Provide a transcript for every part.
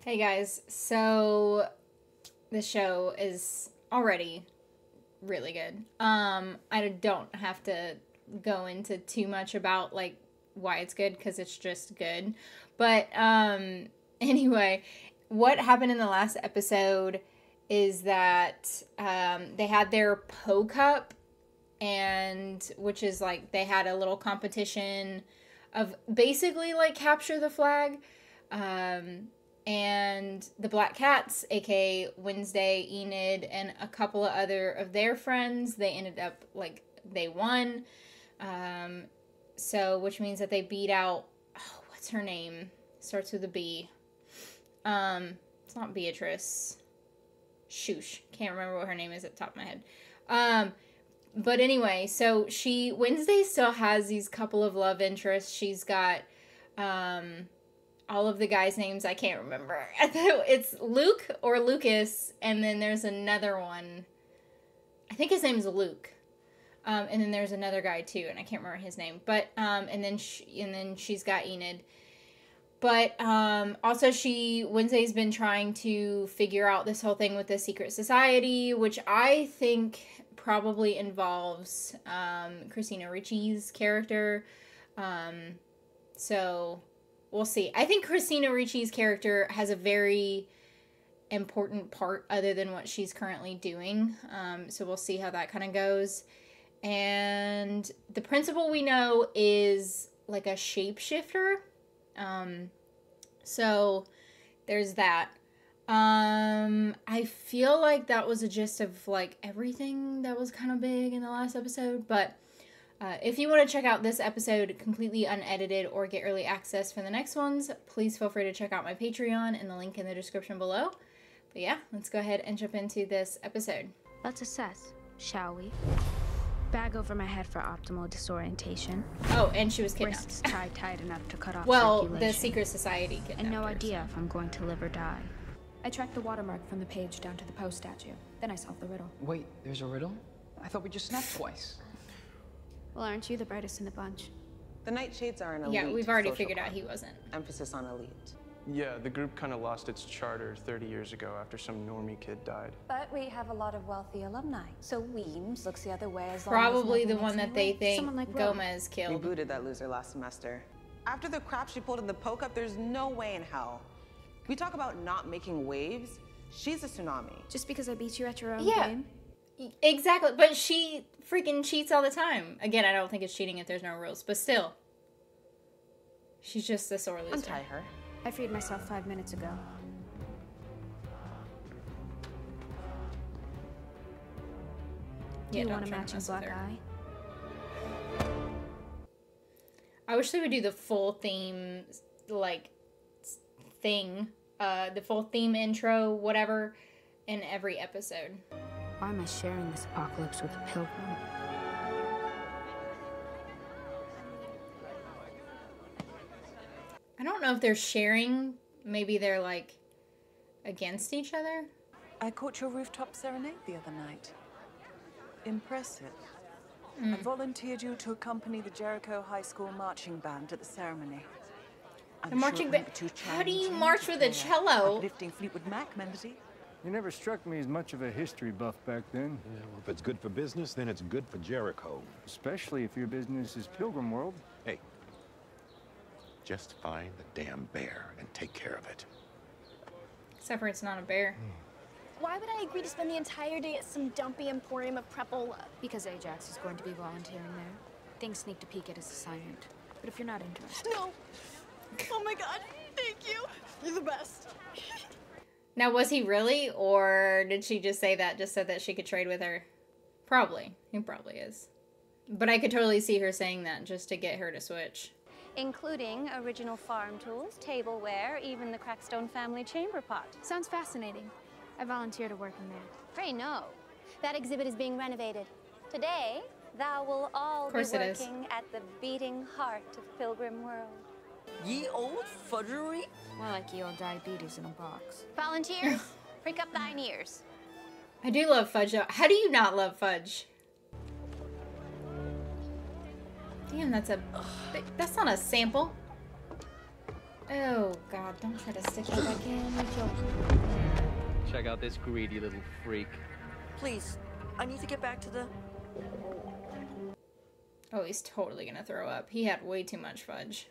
Hey guys, so the show is already really good. I don't have to go into too much about like why it's good because it's just good. But anyway, what happened in the last episode is that they had their Poe Cup, and which is like they had a little competition of basically like capture the flag. And the Black Cats, aka Wednesday, Enid, and a couple of other of their friends, they ended up, like, they won. So, which means that they beat out, oh, what's her name? Starts with a B. It's not Beatrice. Shoosh. Can't remember what her name is at the top of my head. But anyway, so Wednesday still has these couple of love interests. She's got, all of the guys' names I can't remember. It's Luke or Lucas, and then there's another one. I think his name's Luke. And then there's another guy too, and I can't remember his name. But and then she's got Enid. But also Wednesday's been trying to figure out this whole thing with the secret society, which I think probably involves Christina Ricci's character. So we'll see. I think Christina Ricci's character has a very important part other than what she's currently doing. So we'll see how that kind of goes. And the principal we know is like a shapeshifter. So there's that. I feel like that was a gist of like everything that was kind of big in the last episode, but if you want to check out this episode completely unedited or get early access for the next ones, please feel free to check out my Patreon and the link in the description below. But yeah, let's go ahead and jump into this episode. Let's assess, shall we? Bag over my head for optimal disorientation. Oh, and she was kidnapped. Wrists tied tight enough to cut off well, circulation. the secret society kidnapped And no her, idea if I'm going to live or die. I tracked the watermark from the page down to the Poe statue. Then I solved the riddle. Wait, there's a riddle? I thought we just snapped twice. Well, aren't you the brightest in the bunch? The Nightshades are an elite. Yeah, we've already social figured out club. he wasn't. Emphasis on elite. Yeah, the group kind of lost its charter 30 years ago after some normie kid died. But we have a lot of wealthy alumni, so Weems looks the other way as long Probably as the one that they think Someone like Gomez We killed. booted that loser last semester. After the crap she pulled in the Poe Cup, there's no way in hell. We talk about not making waves. She's a tsunami. Just because I beat you at your own Yeah. game? Exactly, but she freaking cheats all the time. Again, I don't think it's cheating if there's no rules, but still. She's just a sore loser. Untie her. I freed myself 5 minutes ago. Do Yeah, you don't want a try to matching mess with black her. eye? I wish they would do the full theme, like, thing, the full theme intro, whatever, in every episode. Why am I sharing this apocalypse with a pilgrim? I don't know if they're sharing. Maybe they're, like, against each other. I caught your rooftop serenade the other night. Impressive. I volunteered you to accompany the Jericho High School marching band at the ceremony. The marching band. How do you march with a cello? Uplifting Fleetwood Mac melody. You never struck me as much of a history buff back then. Yeah, well, if it's good for business, then it's good for Jericho. Especially if your business is Pilgrim World. Hey, just find the damn bear and take care of it. Except for it's not a bear. Why would I agree to spend the entire day at some dumpy emporium of prepola? Because Ajax is going to be volunteering there. Things sneak to peek at his assignment. But if you're not interested... No! Oh my god, thank you! You're the best. Now, was he really, or did she just say that just so that she could trade with her? Probably. He probably is. But I could totally see her saying that just to get her to switch. Including original farm tools, tableware, even the Crackstone family chamber pot. Sounds fascinating. I volunteer to work in there. Pray no. That exhibit is being renovated. Today, thou will all be working at the beating heart of Pilgrim World. Ye old fudgery? More like ye old diabetes in a box. Volunteers, prick up thine ears. I do love fudge. How do you not love fudge? Damn, that's not a sample. Oh god, don't try to stick it back in. Check out this greedy little freak. Please, I need to get back to the... Oh, he's totally gonna throw up. He had way too much fudge.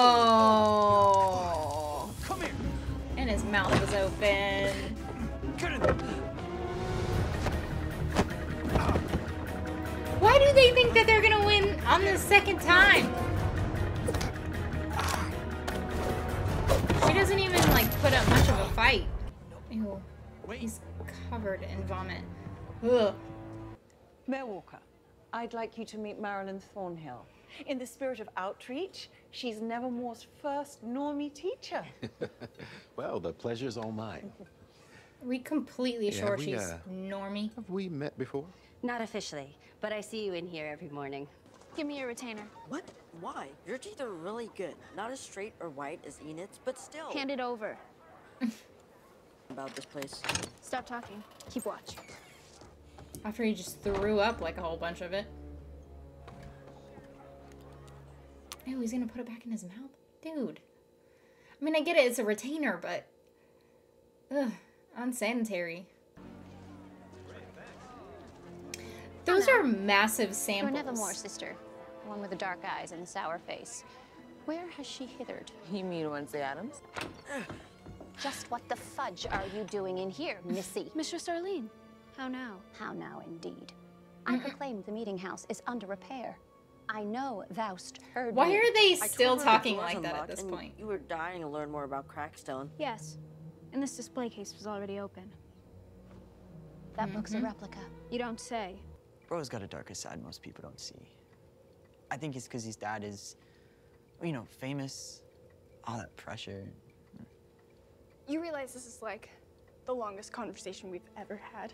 Oh! Come here! And his mouth was open. Why do they think that they're gonna win on the second time? She doesn't even, like, put up much of a fight. Ew. He's covered in vomit. Ugh. Mayor Walker, I'd like you to meet Marilyn Thornhill. In the spirit of outreach, she's Nevermore's first normie teacher. Well, the pleasure's all mine. We completely sure she's normie. Have we met before? Not officially, but I see you in here every morning. Give me your retainer. What? Why? Your teeth are really good. Not as straight or white as Enid's, but still. Hand it over. About this place. Stop talking. Keep watch. After he just threw up like a whole bunch of it. Ew, he's gonna put it back in his mouth? Dude. I mean, I get it, it's a retainer, but... Ugh, unsanitary. Those are massive samples. Your Nevermore sister, the one with the dark eyes and the sour face. Where has she hithered? You mean Wednesday Addams? Just what the fudge are you doing in here, Missy? Mistress Arlene, how now? How now, indeed. I proclaim the meeting house is under repair. I know thou'st heard Why me. are they I still told her the talking door's like that at unlocked, this and point? You were dying to learn more about Crackstone. Yes. And this display case was already open. That book's a replica. You don't say. Bro's got a darker side most people don't see. I think it's because his dad is, you know, famous, all that pressure. You realize this is like the longest conversation we've ever had.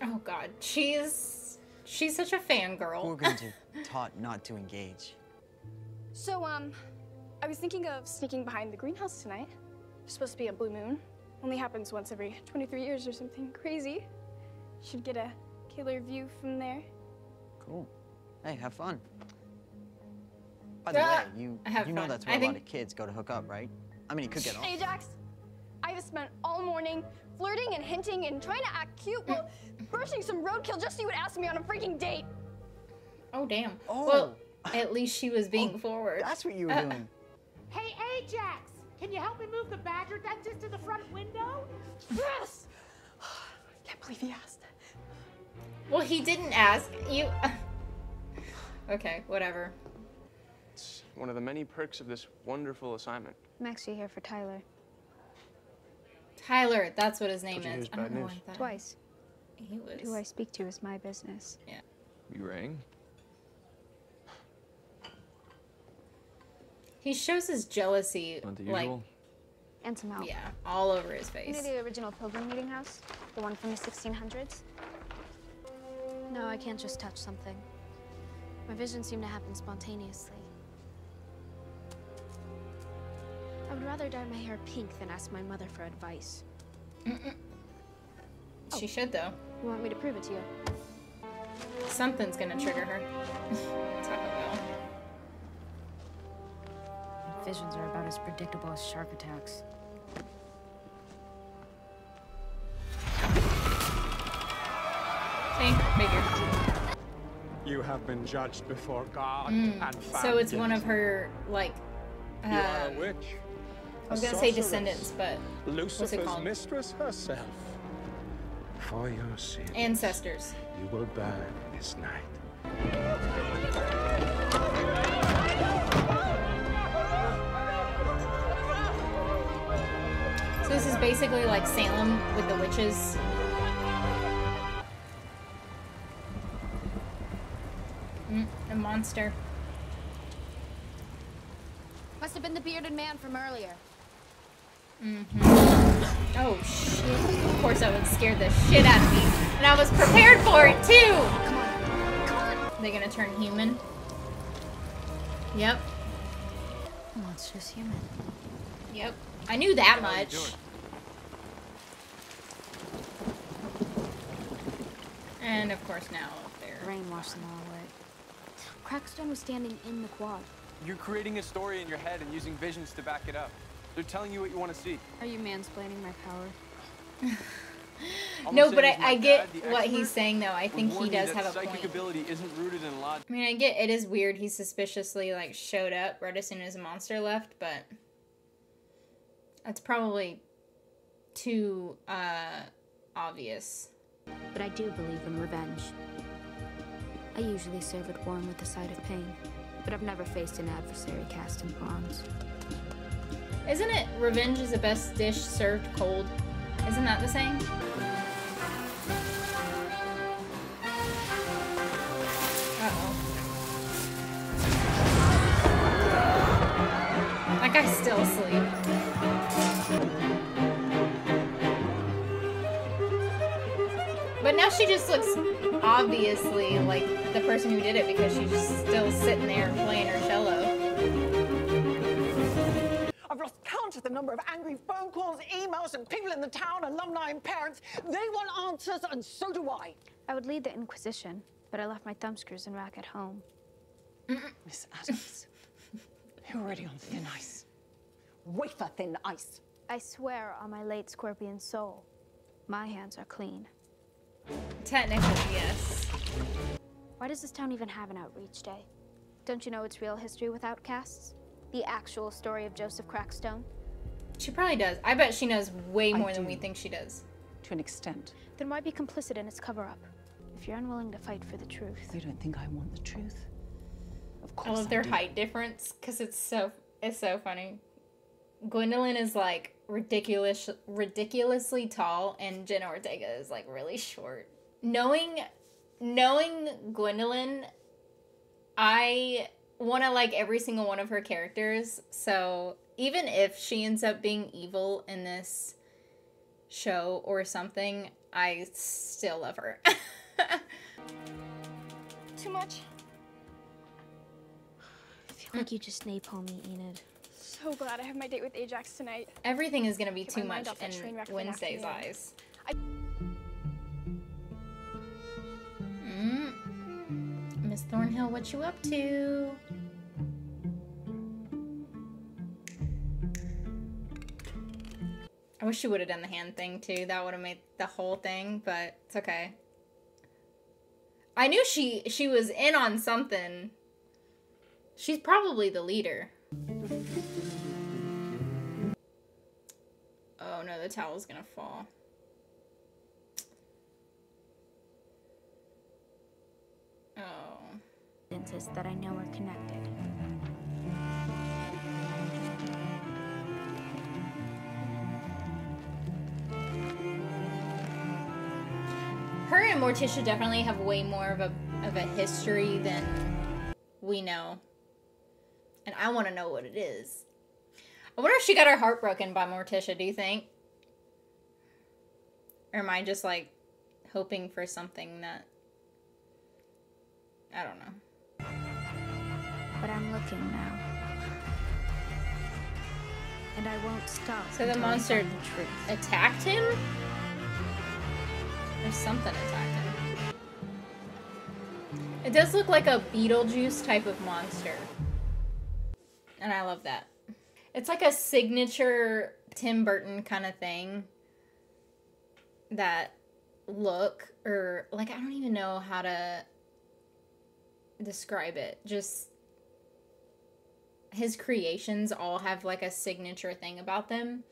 Oh god, she's such a fangirl. We're going to taught not to engage. So, I was thinking of sneaking behind the greenhouse tonight. There's supposed to be a blue moon. Only happens once every 23 years or something crazy. Should get a killer view from there. Cool. Hey, have fun. By the way, you know that's where a lot of kids go to hook up, right? I mean, it could get off. Ajax, I have spent all morning flirting and hinting and trying to act cute while brushing some roadkill just so you would ask me on a freaking date. Oh, damn. Oh. Well, at least she was being forward. That's what you were doing. Hey, Ajax! Can you help me move the badger dentist to the front window? Yes! Can't believe he asked. Well, he didn't ask. You... Okay, whatever. It's one of the many perks of this wonderful assignment. I'm actually here for Tyler. Tyler, that's what his name Told you is. he was bad news. Like that. Twice. He was... Who I speak to is my business. Yeah. You rang? He shows his jealousy, like... And some help. Yeah, all over his You face. know the original Pilgrim Meeting House? The one from the 1600s? No, I can't just touch something. My visions seem to happen spontaneously. I would rather dye my hair pink than ask my mother for advice. She should, though. You want me to prove it to you? Something's gonna trigger her. Taco Bell. Visions are about as predictable as shark attacks. See? Figure. You have been judged before God and found So it's one of guilty. her, like... You are a witch. I was gonna say descendants, but... What's it Lucifer's called? mistress herself. For your sins, Ancestors. you will burn this night. So this is basically like Salem with the witches. A monster. Must have been the bearded man from earlier. Oh shit. Of course I would scare the shit out of me. And I was prepared for it too! Come on. Come on! They're gonna turn human. Yep. Monstrous human. Yep. I knew that much. And of course now they're... Rain washed them all away. Crackstone was standing in the quad. You're creating a story in your head and using visions to back it up. They're telling you what you want to see. Are you mansplaining my power? No, but I get what he's saying, though. I think he does have a point. Psychic ability isn't rooted in logic. I mean, I get it is weird he suspiciously, like, showed up right as soon as a monster left, but that's probably too, obvious. But I do believe in revenge. I usually serve it warm with the sight of pain, but I've never faced an adversary cast in bronze. Isn't it revenge is the best dish served cold? Isn't that the saying? Uh-oh. That guy's still asleep. But now she just looks obviously like the person who did it because she's just still sitting there playing her cello. I've lost count of the number of angry phone calls, emails, and people in the town, alumni and parents. They want answers, and so do I. I would lead the Inquisition, but I left my thumbscrews and rack at home. Miss Adams, you're already on thin ice. Wafer thin ice. I swear on my late scorpion soul, my hands are clean. Technically, yes. Why does this town even have an outreach day? Don't you know its real history with outcasts? The actual story of Joseph Crackstone? She probably does. I bet she knows way more than we think she does. To an extent. Then why be complicit in its cover-up? If you're unwilling to fight for the truth. You don't think I want the truth? Of course I love their height difference because it's so funny. Gwendolyn is like ridiculously tall, and Jenna Ortega is like really short. Knowing Gwendolyn, I want to like every single one of her characters. So even if she ends up being evil in this show or something, I still love her. Too much? I feel like you just napalm me, Enid. So glad I have my date with Ajax tonight. Everything is going to be too much in Wednesday's eyes. Miss Thornhill, what you up to? I wish she would have done the hand thing too. That would have made the whole thing, but it's okay. I knew she was in on something. She's probably the leader. Oh no, the towel's gonna fall. Oh. That I know are connected. Her and Morticia definitely have way more of a history than we know. And I want to know what it is. I wonder if she got her heart broken by Morticia, do you think? Or am I just like hoping for something that... I don't know. But I'm looking now. And I won't stop. So the monster attacked him? Or something attacked him. It does look like a Beetlejuice type of monster. And I love that. It's like a signature Tim Burton kind of thing. That look, or like, I don't even know how to describe it. Just his creations all have like a signature thing about them.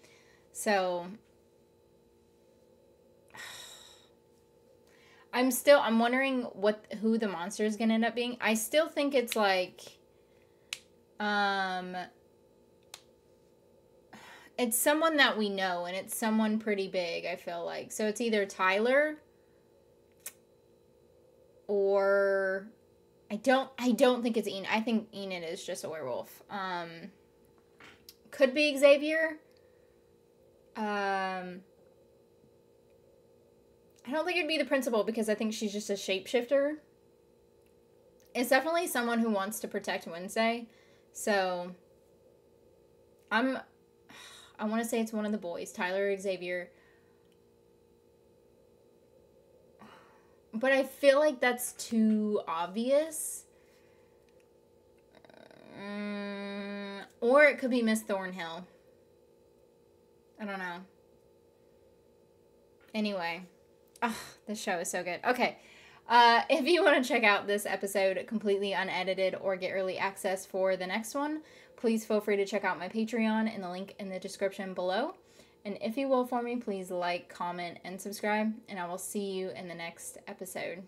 So I'm wondering who the monster is gonna end up being. I still think it's like it's someone that we know, and it's someone pretty big, I feel like. So it's either Tyler or I don't think it's Enid. I think Enid is just a werewolf. Could be Xavier. I don't think it'd be the principal because I think she's just a shapeshifter. It's definitely someone who wants to protect Wednesday. So I want to say it's one of the boys, Tyler or Xavier. But I feel like that's too obvious. Or it could be Miss Thornhill. I don't know. Anyway. Oh, this show is so good. Okay. If you want to check out this episode completely unedited or get early access for the next one, please feel free to check out my Patreon in the link in the description below. And if you will for me, please like, comment, and subscribe. And I will see you in the next episode.